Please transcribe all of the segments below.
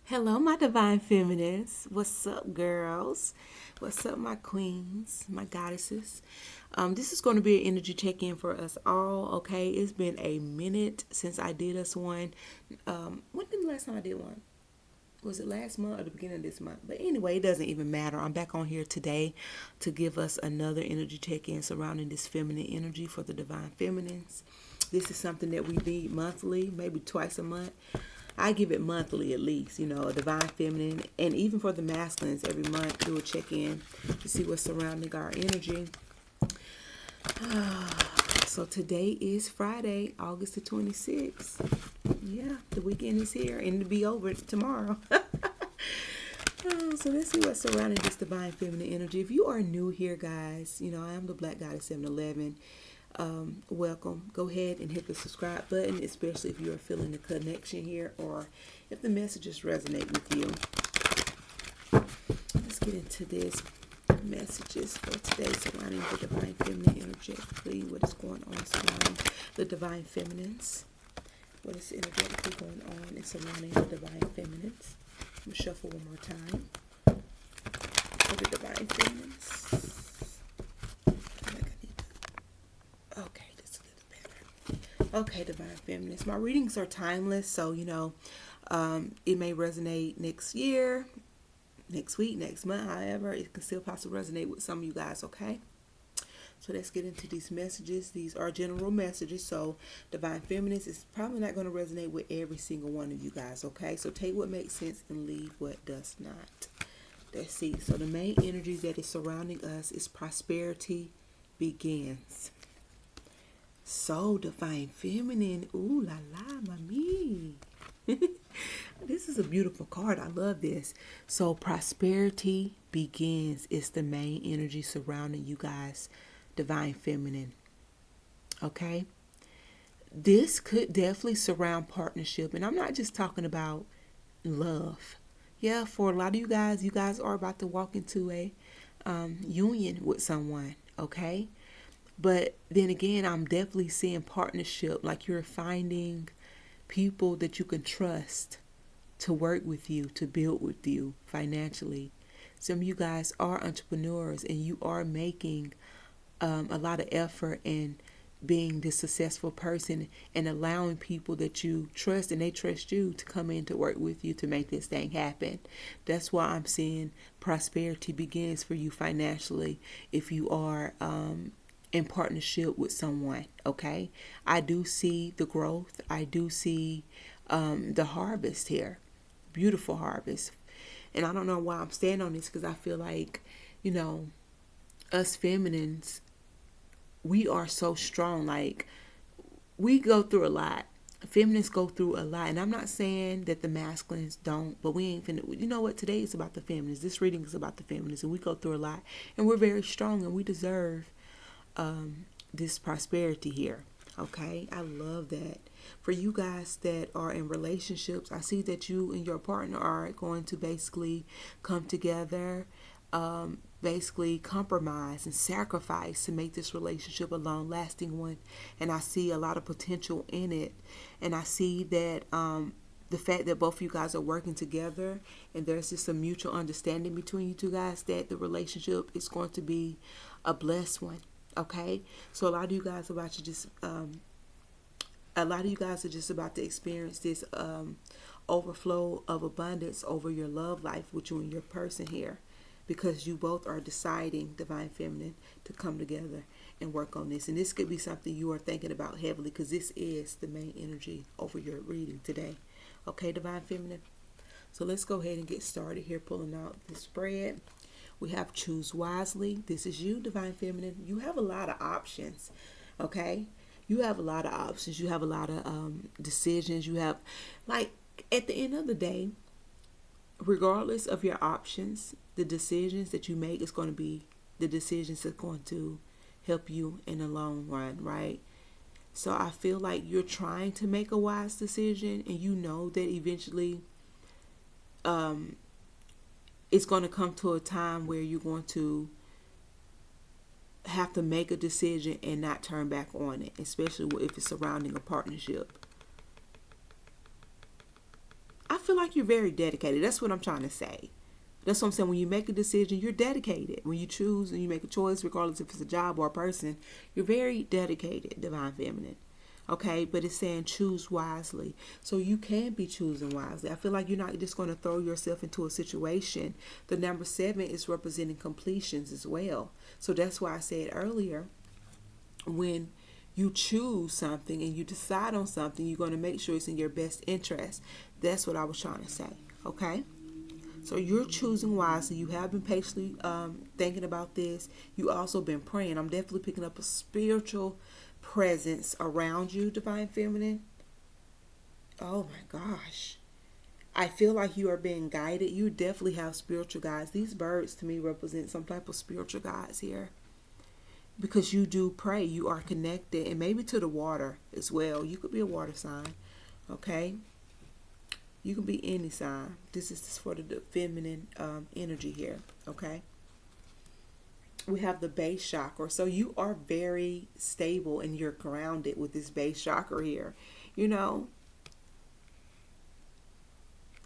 Hello, my divine feminists. What's up, girls? What's up, my queens, my goddesses? This is going to be an energy check in for us all, okay? It's been a minute since I did us one. When did the last time I did one? Was it last month or the beginning of this month? But anyway, it doesn't even matter. I'm back on here today to give us another energy check in surrounding this feminine energy for the divine feminines. This is something that we need monthly, maybe twice a month. I give it monthly at least, a divine feminine, and even for the masculines, every month do a check in to see what's surrounding our energy. So today is Friday, August the 26th. Yeah, the weekend is here and it'll be over tomorrow. So let's see what's surrounding this divine feminine energy. If you are new here, guys, I am the Black Goddess 711. Welcome. Go ahead and hit the subscribe button, especially if you're feeling the connection here or if the messages resonate with you. Let's get into this messages for today surrounding the divine feminine energetically. What is going on surrounding the divine feminines? What is energetically going on and surrounding the divine feminines? I'm going to shuffle one more time for the divine feminines. Okay, just a little better. Okay, divine feminists. My readings are timeless, so it may resonate next year, next week, next month. However, it can still possibly resonate with some of you guys. Okay. So let's get into these messages. These are general messages. So divine feminist is probably not going to resonate with every single one of you guys. Okay. So take what makes sense and leave what does not. Let's see. So the main energy that is surrounding us is prosperity begins. So divine feminine. Ooh la la, mami. This is a beautiful card. I love this. So prosperity begins is the main energy surrounding you guys, divine feminine. Okay. This could definitely surround partnership. And I'm not just talking about love. Yeah, for a lot of you guys are about to walk into a union with someone. Okay. But then again, I'm definitely seeing partnership, like you're finding people that you can trust to work with you, to build with you financially. Some of you guys are entrepreneurs and you are making a lot of effort in being this successful person and allowing people that you trust and they trust you to come in to work with you to make this thing happen. That's why I'm seeing prosperity begins for you financially if you are in partnership with someone. Okay, I do see the growth. I do see the harvest here, beautiful harvest. And I don't know why I'm standing on this, because I feel like us feminines, we are so strong. Like, we go through a lot. Feminists go through a lot, and I'm not saying that the masculines don't, but we ain't finna. You know what? Today is about the feminists. This reading is about the feminists, and we go through a lot, and we're very strong, and we deserve this prosperity here. Okay, I love that. For you guys that are in relationships, I see that you and your partner are going to basically come together, basically compromise and sacrifice to make this relationship a long-lasting one. And I see a lot of potential in it. And I see that the fact that both of you guys are working together and there's just a mutual understanding between you two guys, that the relationship is going to be a blessed one. Okay, so a lot of you guys are about to just about to experience this overflow of abundance over your love life with you and your person here, because you both are deciding, divine feminine, to come together and work on this. And this could be something you are thinking about heavily, because this is the main energy over your reading today. Okay, divine feminine. So let's go ahead and get started here, pulling out the spread. We have choose wisely. This is you, divine feminine. You have a lot of options. Okay, you have a lot of options. You have a lot of decisions. You have, like, at the end of the day, regardless of your options, the decisions that you make is going to be the decisions that are going to help you in the long run, right? So I feel like you're trying to make a wise decision, and you know that eventually it's going to come to a time where you're going to have to make a decision and not turn back on it, especially if it's surrounding a partnership. I feel like you're very dedicated. That's what I'm trying to say. That's what I'm saying. When you make a decision, you're dedicated. When you choose and you make a choice, regardless if it's a job or a person, you're very dedicated, Divine Feminine. Okay, but it's saying choose wisely. So you can be choosing wisely. I feel like you're not just going to throw yourself into a situation. The number 7 is representing completions as well. So that's why I said earlier, when you choose something and you decide on something, you're going to make sure it's in your best interest. That's what I was trying to say. Okay? So you're choosing wisely. You have been patiently thinking about this. You also been praying. I'm definitely picking up a spiritual presence around you, Divine Feminine. Oh my gosh. I feel like you are being guided. You definitely have spiritual guides. These birds to me represent some type of spiritual guides here. Because you do pray. You are connected. And maybe to the water as well. You could be a water sign. Okay? You can be any sign. This is for the feminine energy here. Okay? We have the base chakra. So you are very stable and you're grounded with this base chakra here. You know,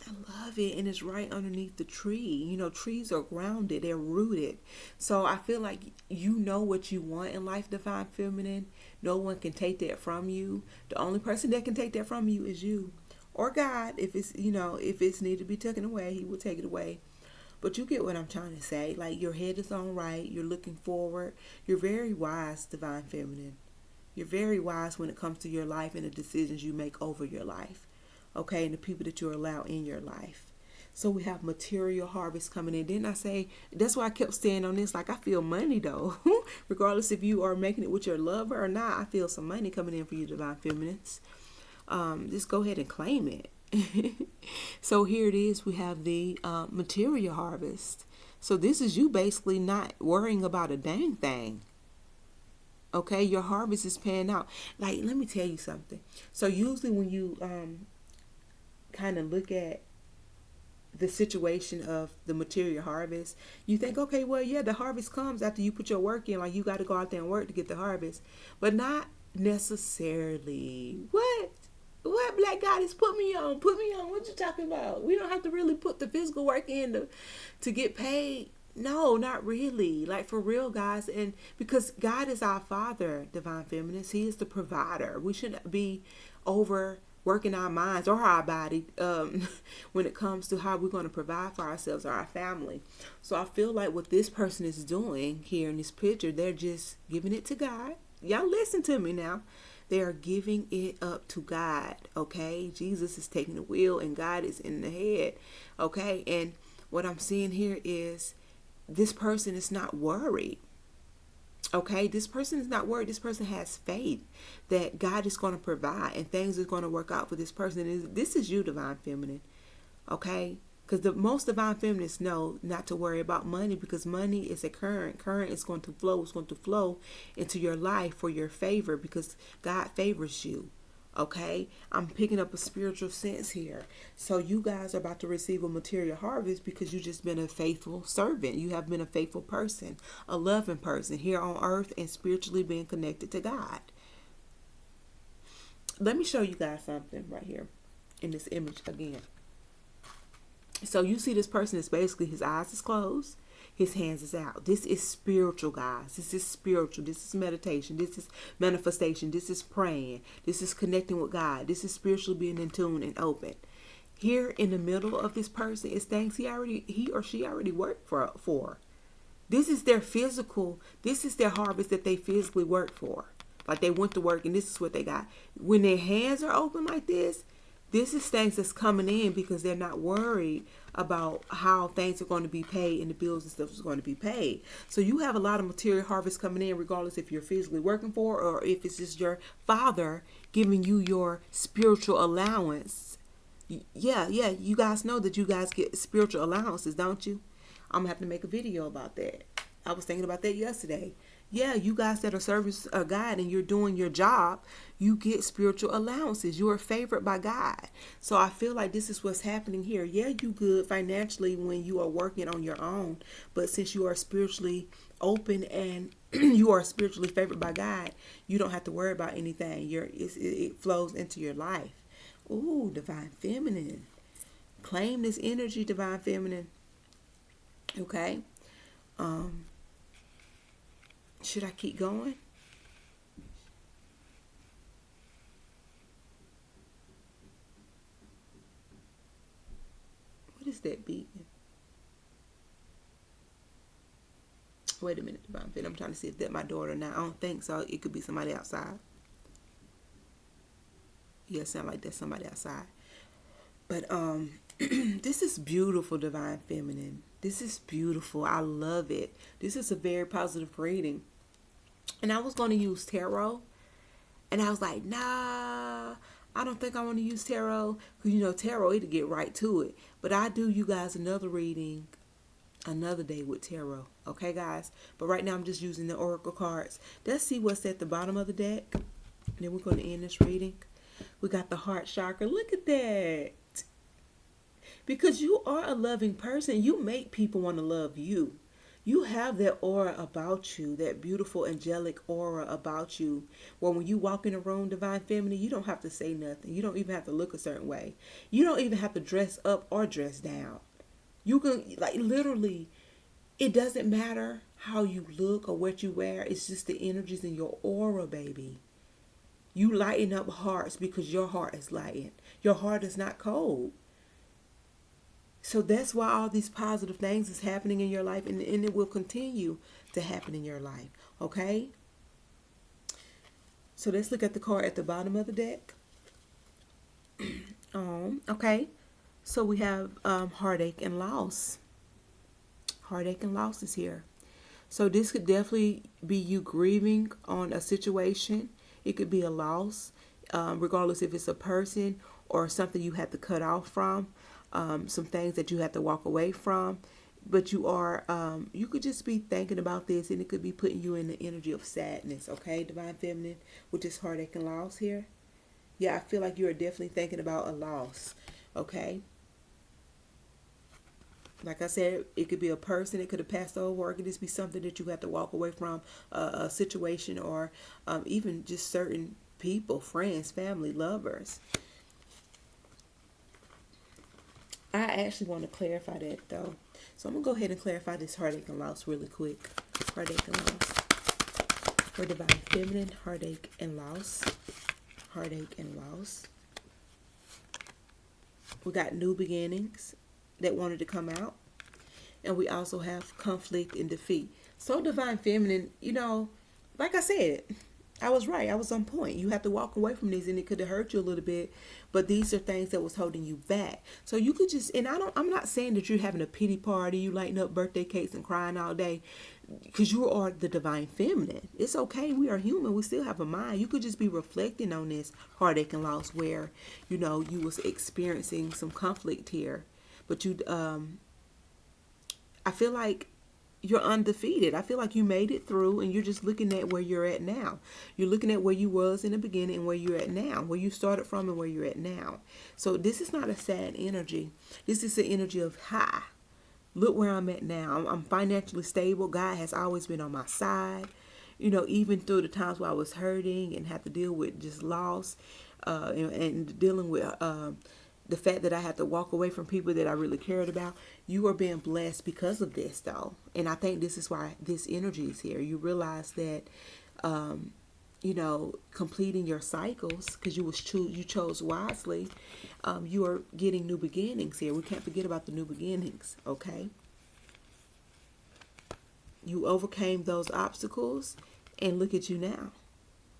I love it. And it's right underneath the tree. You know, trees are grounded. They're rooted. So I feel like you know what you want in life, Divine Feminine. No one can take that from you. The only person that can take that from you is you. Or God. If it's, you know, if it's need to be taken away, He will take it away. But you get what I'm trying to say. Like, your head is on right. You're looking forward. You're very wise, Divine Feminine. You're very wise when it comes to your life and the decisions you make over your life. Okay? And the people that you allow in your life. So we have material harvest coming in. Didn't I say, that's why I kept staying on this. Like, I feel money, though. Regardless if you are making it with your lover or not, I feel some money coming in for you, Divine Feminines. Just go ahead and claim it. So here it is. We have the material harvest. So this is you basically not worrying about a dang thing. Okay, your harvest is paying out. Like, let me tell you something. So usually when you kind of look at the situation of the material harvest, you think, okay, well, yeah, the harvest comes after you put your work in. Like, you got to go out there and work to get the harvest. But not necessarily. What Black Goddess, put me on. What you talking about? We don't have to really put the physical work in to get paid. No, not really. Like, for real, guys. And because God is our Father, Divine Feminines. He is the provider. We shouldn't be overworking our minds or our body when it comes to how we're going to provide for ourselves or our family. So I feel like what this person is doing here in this picture, they're just giving it to God. Y'all listen to me now. They are giving it up to God, okay? Jesus is taking the wheel and God is in the head, okay? And what I'm seeing here is this person is not worried, okay? This person is not worried. This person has faith that God is going to provide and things are going to work out for this person. And this is you, Divine Feminine, okay? Because the most Divine Feminists know not to worry about money, because money is a current. Current is going to flow. It's going to flow into your life for your favor because God favors you. Okay? I'm picking up a spiritual sense here. So you guys are about to receive a material harvest because you've just been a faithful servant. You have been a faithful person, a loving person here on earth and spiritually being connected to God. Let me show you guys something right here in this image again. So you see this person is basically, his eyes is closed, his hands is out. This is spiritual, guys. This is spiritual. This is meditation. This is manifestation. This is praying. This is connecting with God. This is spiritually being in tune and open. Here in the middle of this person is things he or she already worked for. This is their physical, this is their harvest that they physically worked for. Like, they went to work and this is what they got. When their hands are open like this is things that's coming in because they're not worried about how things are going to be paid and the bills and stuff is going to be paid. So you have a lot of material harvest coming in, regardless if you're physically working for or if it's just your Father giving you your spiritual allowance. Yeah, you guys know that you guys get spiritual allowances, don't you? I'm going to have to make a video about that. I was thinking about that yesterday. Yeah, you guys that are service God and you're doing your job, you get spiritual allowances. You are favored by God. So I feel like this is what's happening here. Yeah, you good financially when you are working on your own. But since you are spiritually open and you are spiritually favored by God, you don't have to worry about anything. It flows into your life. Ooh, Divine Feminine. claim this energy, divine feminine. Okay. Should I keep going? What is that beeping? Wait a minute, divine feminine. I'm trying to see if that's my daughter now. I don't think so. It could be somebody outside. Yeah, it sounds like that's somebody outside. But this is beautiful, divine feminine. This is beautiful. I love it. This is a very positive reading. And I was going to use tarot. And I was like, nah, I don't think I want to use tarot. Because, you know, tarot, it'll get right to it. But I do you guys another reading another day with tarot. Okay, guys? But right now I'm just using the oracle cards. Let's see what's at the bottom of the deck. And then we're going to end this reading. We got the heart chakra. Look at that. Because you are a loving person. You make people want to love you. You have that aura about you, that beautiful angelic aura about you. Where when you walk in a room, divine feminine, you don't have to say nothing. You don't even have to look a certain way. You don't even have to dress up or dress down. You can, like, literally, it doesn't matter how you look or what you wear. It's just the energies in your aura, baby. You lighten up hearts because your heart is lightened. Your heart is not cold. So that's why all these positive things is happening in your life, and it will continue to happen in your life. Okay? So let's look at the card at the bottom of the deck. Okay. So we have heartache and loss. Heartache and loss is here. So this could definitely be you grieving on a situation. It could be a loss, regardless if it's a person or something you had to cut off from. Some things that you have to walk away from, but you could just be thinking about this, and it could be putting you in the energy of sadness. Okay, divine feminine, with this heartache and loss here. Yeah, I feel like you are definitely thinking about a loss. Okay, like I said, it could be a person, it could have passed over, or it could just be something that you have to walk away from, a situation, or even just certain people, friends, family, lovers. I actually want to clarify that, though. So I'm going to go ahead and clarify this heartache and loss really quick. Heartache and loss. For divine feminine, heartache and loss. Heartache and loss. We got new beginnings that wanted to come out. And we also have conflict and defeat. So divine feminine, you know, like I said, I was right. I was on point. You have to walk away from these, and it could have hurt you a little bit, but these are things that was holding you back. So you could just, and I'm not saying that you're having a pity party, you lighting up birthday cakes and crying all day, because you are the divine feminine. It's okay. We are human. We still have a mind. You could just be reflecting on this heartache and loss where, you know, you was experiencing some conflict here, but you, I feel like you're undefeated. I feel like you made it through, and you're just looking at where you're at now. You're looking at where you was in the beginning and where you're at now, where you started from and where you're at now. So this is not a sad energy. This is the energy of high. Look where I'm at now. I'm financially stable. God has always been on my side. You know, even through the times where I was hurting and had to deal with just loss, and dealing with the fact that I had to walk away from people that I really cared about. You are being blessed because of this, though. And I think this is why this energy is here. You realize that, you know, completing your cycles, because you chose wisely, you are getting new beginnings here. We can't forget about the new beginnings, okay? You overcame those obstacles, and look at you now.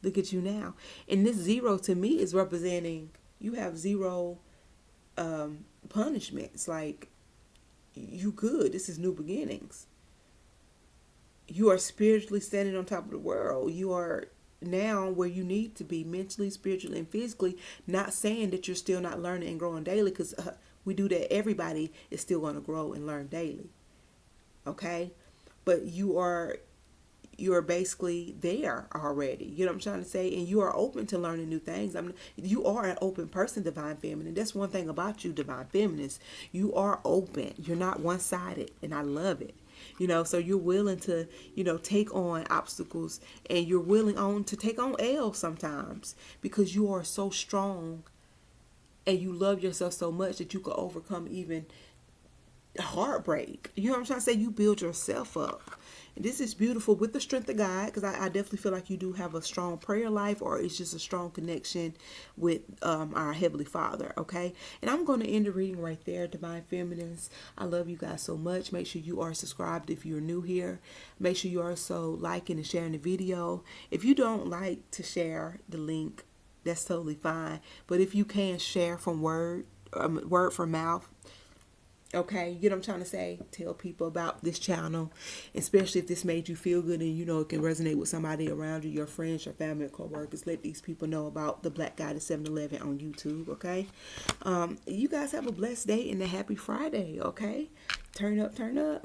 Look at you now. And this 0 to me is representing you have 0 punishments. Like, you good. This is new beginnings. You are spiritually standing on top of the world. You are now where you need to be mentally, spiritually, and physically. Not saying that you're still not learning and growing daily, because we do that. Everybody is still going to grow and learn daily. Okay? But you're basically there already. You know what I'm trying to say? And you are open to learning new things. You are an open person, divine feminine. That's one thing about you, divine feminines. You are open. You're not one-sided, and I love it. You know, so you're willing to, you know, take on obstacles, and you're willing to take on L sometimes, because you are so strong and you love yourself so much that you could overcome even heartbreak. You know what I'm trying to say? You build yourself up. And this is beautiful with the strength of God, because I definitely feel like you do have a strong prayer life, or it's just a strong connection with our Heavenly Father, okay? And I'm going to end the reading right there, Divine Feminines. I love you guys so much. Make sure you are subscribed if you're new here. Make sure you are also liking and sharing the video. If you don't like to share the link, that's totally fine. But if you can share from word for mouth, okay, you know what I'm trying to say? Tell people about this channel, especially if this made you feel good and you know it can resonate with somebody around you, your friends, your family, co-workers. Let these people know about the Black Guy to 7-Eleven on YouTube, okay? You guys have a blessed day and a happy Friday, okay? Turn up, turn up.